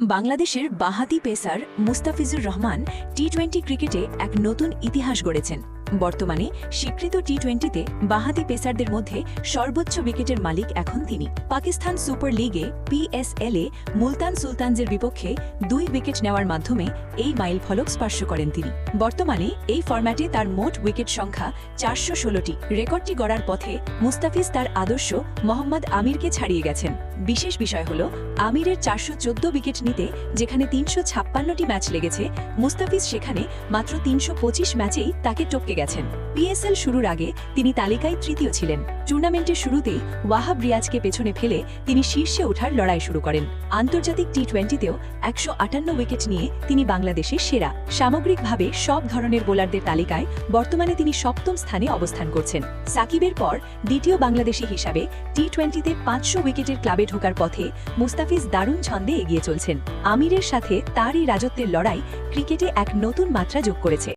বাংলাদেশের বাঁহাতি পেসার মুস্তাফিজুর রহমান টি-20 ক্রিকেটে এক নতুন ইতিহাস গড়েছেন। বর্তমানে স্বীকৃত টি-20তে বাঁহাতি পেসারদের মধ্যে সর্বোচ্চ উইকেটের মালিক এখন তিনি। পাকিস্তান সুপার লিগে PSL-এ মুলতান সুলতানজের বিপক্ষে 2 উইকেট নেওয়ার মাধ্যমে এই মাইলফলক স্পর্শ করেন তিনি। বর্তমানে এই ফরম্যাটে তার মোট উইকেট সংখ্যা 416টি। রেকর্ডটি গড়ার পথে মুস্তাফিজ তার আদর্শ মোহাম্মদ আমিরকে ছাড়িয়ে গেছেন। বিশেষ বিষয় হল আমিরের 414 উইকেট নিতে যেখানে 356টি ম্যাচ লেগেছে, মুস্তাফিজ সেখানে মাত্র 325 ম্যাচেই তাকে টপকে গেছেন। PSL শুরুর আগে তিনি তালিকায় তৃতীয় ছিলেন। টুর্নামেন্টের শুরুতেই ওয়াহাব রিয়াজকে পেছনে ফেলে তিনি শীর্ষে ওঠার লড়াই শুরু করেন। আন্তর্জাতিক টি-20তেও 158 উইকেট নিয়ে তিনি বাংলাদেশের সেরা। সামগ্রিকভাবে সব ধরনের বোলারদের তালিকায় বর্তমানে তিনি 7ম স্থানে অবস্থান করছেন। সাকিবের পর দ্বিতীয় বাংলাদেশি হিসাবে টি-20তে 500 উইকেটের ক্লাবে ঢোকার পথে মুস্তাফিজ দারুণ ছন্দে এগিয়ে চলছেন। আমিরের সাথে তার এই রাজত্বের লড়াই ক্রিকেটে এক নতুন মাত্রা যোগ করেছে।